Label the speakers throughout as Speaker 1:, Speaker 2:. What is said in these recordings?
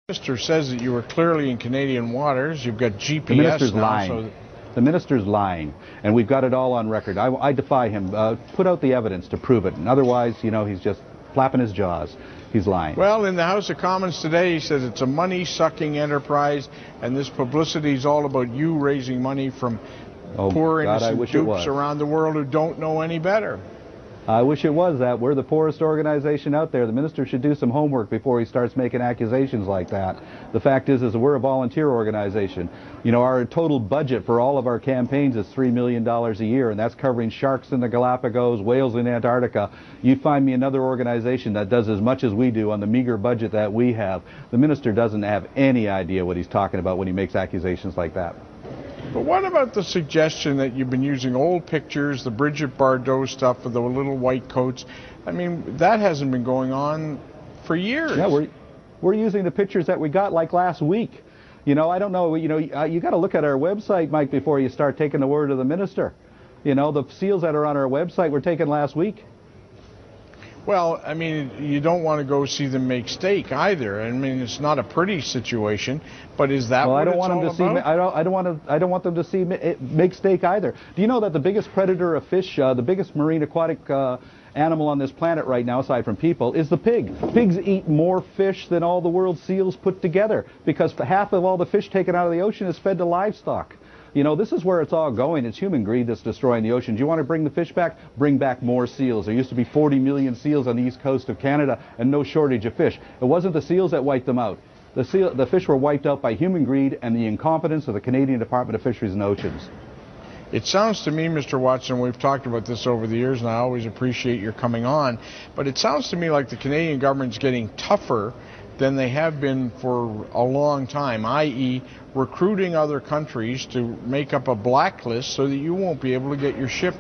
Speaker 1: Minister says that you were clearly in Canadian waters. You've got GPS
Speaker 2: The minister's
Speaker 1: now,
Speaker 2: lying.
Speaker 1: so
Speaker 2: The minister's lying, and we've got it all on record. I defy him. Put out the evidence to prove it, and otherwise, you know, he's just flapping his jaws. He's lying.
Speaker 1: Well, in the House of Commons today, he says it's a money-sucking enterprise, and this publicity is all about you raising money from poor, innocent dupes around the world who don't know any better.
Speaker 2: I wish it was that. We're the poorest organization out there. The minister should do some homework before he starts making accusations like that. The fact is we're a volunteer organization. You know, our total budget for all of our campaigns is $3 million a year, and that's covering sharks in the Galapagos, whales in Antarctica. You find me another organization that does as much as we do on the meager budget that we have. The minister doesn't have any idea what he's talking about when he makes accusations like that.
Speaker 1: But what about the suggestion that you've been using old pictures, the Bridget Bardot stuff with the little white coats? I mean, that hasn't been going on for years.
Speaker 2: Yeah, we're using the pictures that we got like last week. You know, I don't know, you know, you got to look at our website, Mike, before you start taking the word of the minister. You know, the seals that are on our website were taken last week.
Speaker 1: Well, I mean, you don't want to go see them make steak either. I mean, it's not a pretty situation, but is that what it's all about?
Speaker 2: I don't want them to see make steak either. Do you know that the biggest predator of fish, the biggest marine aquatic animal on this planet right now, aside from people, is the pig? Pigs eat more fish than all the world's seals put together, because half of all the fish taken out of the ocean is fed to livestock. You know, this is where it's all going. It's human greed that's destroying the ocean. Do you want to bring the fish back? Bring back more seals. There used to be 40 million seals on the east coast of Canada and no shortage of fish. It wasn't the seals that wiped them out. The fish were wiped out by human greed and the incompetence of the Canadian Department of Fisheries and Oceans.
Speaker 1: It sounds to me, Mr. Watson, we've talked about this over the years, and I always appreciate your coming on, but it sounds to me like the Canadian government's getting tougher than they have been for a long time, i.e. recruiting other countries to make up a blacklist so that you won't be able to get your ship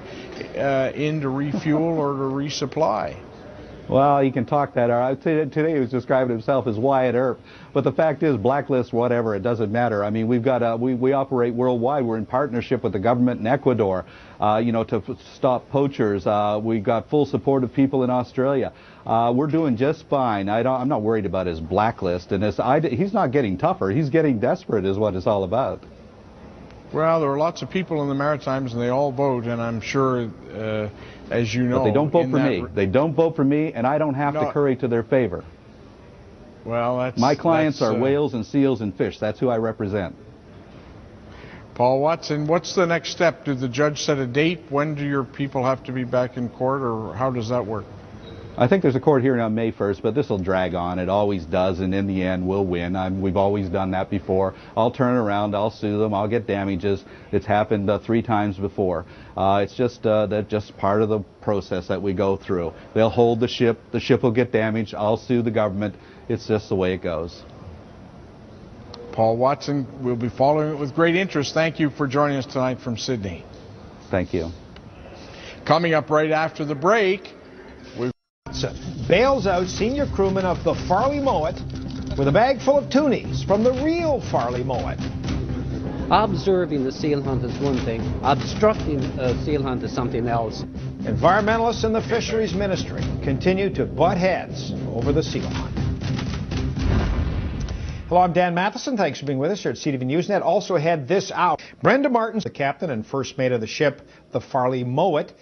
Speaker 1: in to refuel or to resupply.
Speaker 2: Well, you can talk that. Today he was describing himself as Wyatt Earp, but the fact is, blacklist, whatever, it doesn't matter. I mean, we've got we operate worldwide. We're in partnership with the government in Ecuador, you know, to stop poachers. We've got full support of people in Australia. We're doing just fine. I'm not worried about his blacklist, and he's not getting tougher. He's getting desperate, is what it's all about.
Speaker 1: Well, there are lots of people in the Maritimes, and they all vote, and I'm sure, as you know...
Speaker 2: But they don't vote for me. They don't vote for me, and I don't have to curry to their favor.
Speaker 1: Well,
Speaker 2: my clients are whales and seals and fish. That's who I represent.
Speaker 1: Paul Watson, what's the next step? Did the judge set a date? When do your people have to be back in court, or how does that work?
Speaker 2: I think there's a court hearing on May 1st, but this will drag on. It always does, and in the end, we'll win. We've always done that before. I'll turn around, I'll sue them, I'll get damages. It's happened 3 times before. It's just part of the process that we go through. They'll hold the ship will get damaged, I'll sue the government. It's just the way it goes.
Speaker 1: Paul Watson, we'll be following it with great interest. Thank you for joining us tonight from Sydney.
Speaker 2: Thank you.
Speaker 1: Coming up right after the break,
Speaker 3: bails out senior crewman of the Farley Mowat with a bag full of toonies from the real Farley Mowat.
Speaker 4: Observing the seal hunt is one thing. Obstructing a seal hunt is something else.
Speaker 3: Environmentalists and the Fisheries Ministry continue to butt heads over the seal hunt. Hello, I'm Dan Matheson. Thanks for being with us here at CTV Newsnet. Also ahead this hour, Brenda Martin, the captain and first mate of the ship, the Farley Mowat.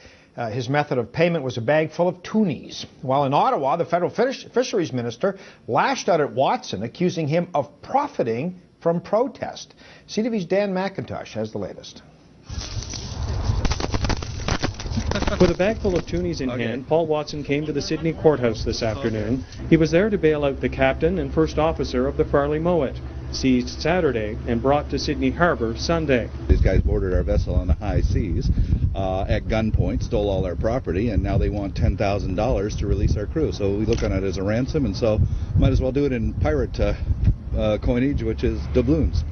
Speaker 3: His method of payment was a bag full of toonies. While in Ottawa, the federal fisheries minister lashed out at Watson, accusing him of profiting from protest. CTV's Dan McIntosh has the latest.
Speaker 5: With a bag full of toonies in hand, Paul Watson came to the Sydney courthouse this afternoon. He was there to bail out the captain and first officer of the Farley Mowat, seized Saturday and brought to Sydney Harbour Sunday.
Speaker 2: These guys boarded our vessel on the high seas at gunpoint, stole all our property, and now they want $10,000 to release our crew. So we look on it as a ransom, and so might as well do it in pirate coinage, which is doubloons.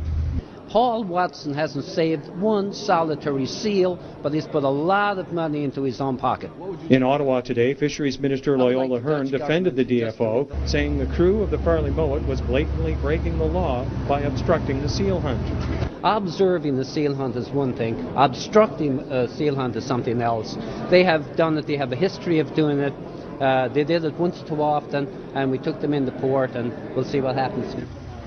Speaker 4: Paul Watson hasn't saved one solitary seal, but he's put a lot of money into his own pocket.
Speaker 5: In Ottawa today, Fisheries Minister Loyola Hearn defended the DFO, saying the crew of the Farley Mowat was blatantly breaking the law by obstructing the seal hunt.
Speaker 4: Observing the seal hunt is one thing. Obstructing a seal hunt is something else. They have done it. They have a history of doing it. They did it once too often, and we took them into port, and we'll see what happens.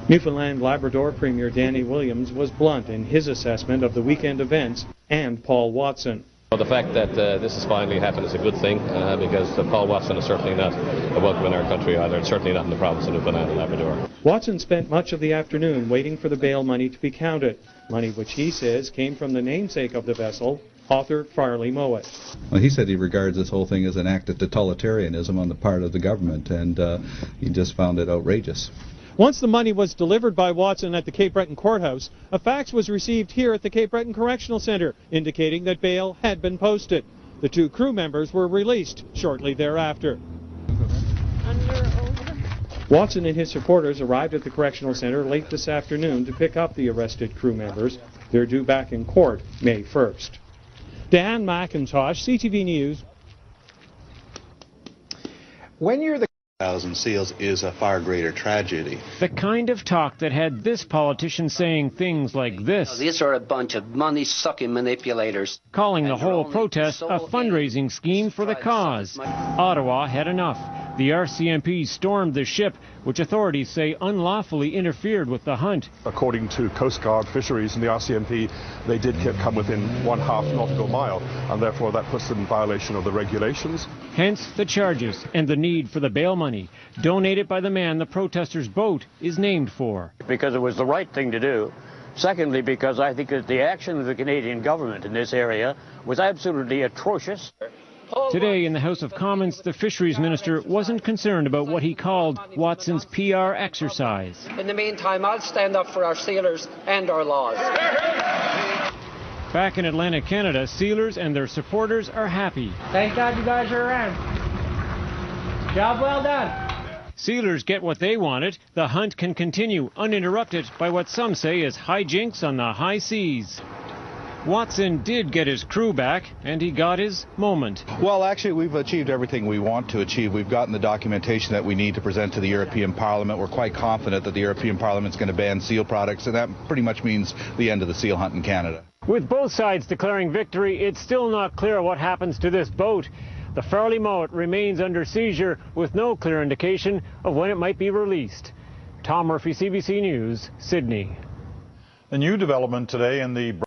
Speaker 5: Newfoundland Labrador Premier Danny Williams was blunt in his assessment of the weekend events and Paul Watson.
Speaker 6: Well, the fact that this has finally happened is a good thing because Paul Watson is certainly not a welcome in our country either, and certainly not in the province of Newfoundland and Labrador.
Speaker 5: Watson spent much of the afternoon waiting for the bail money to be counted, money which he says came from the namesake of the vessel, author Farley Mowat.
Speaker 2: Well, he said he regards this whole thing as an act of totalitarianism on the part of the government, and he just found it outrageous.
Speaker 5: Once the money was delivered by Watson at the Cape Breton courthouse, a fax was received here at the Cape Breton Correctional Centre indicating that bail had been posted. The 2 crew members were released shortly thereafter. Watson and his supporters arrived at the Correctional Centre late this afternoon to pick up the arrested crew members. They're due back in court May 1st. Dan McIntosh, CTV News.
Speaker 3: When you're the
Speaker 7: 1,000 seals is a far greater tragedy.
Speaker 8: The kind of talk that had this politician saying things like this.
Speaker 4: These are a bunch of money-sucking manipulators.
Speaker 8: Calling the whole protest a fundraising scheme for the cause. Ottawa had enough. The RCMP stormed the ship, which authorities say unlawfully interfered with the hunt.
Speaker 9: According to Coast Guard Fisheries and the RCMP, they did come within 1/2 nautical mile, and therefore that puts them in violation of the regulations.
Speaker 8: Hence the charges and the need for the bail money, donated by the man the protesters' boat is named for.
Speaker 10: Because it was the right thing to do. Secondly, because I think that the action of the Canadian government in this area was absolutely atrocious.
Speaker 8: Today in the House of Commons, the Fisheries Minister wasn't concerned about what he called Watson's PR exercise.
Speaker 4: In the meantime, I'll stand up for our sealers and our laws.
Speaker 8: Back in Atlantic Canada, sealers and their supporters are happy.
Speaker 11: Thank God you guys are around. Job well done.
Speaker 8: Sealers get what they wanted. The hunt can continue uninterrupted by what some say is hijinks on the high seas. Watson did get his crew back, and he got his moment.
Speaker 2: Well, actually, we've achieved everything we want to achieve. We've gotten the documentation that we need to present to the European Parliament. We're quite confident that the European Parliament's going to ban seal products, and that pretty much means the end of the seal hunt in Canada.
Speaker 8: With both sides declaring victory, it's still not clear what happens to this boat. The Farley Mowat remains under seizure with no clear indication of when it might be released. Tom Murphy, CBC News, Sydney.
Speaker 12: A new development today in the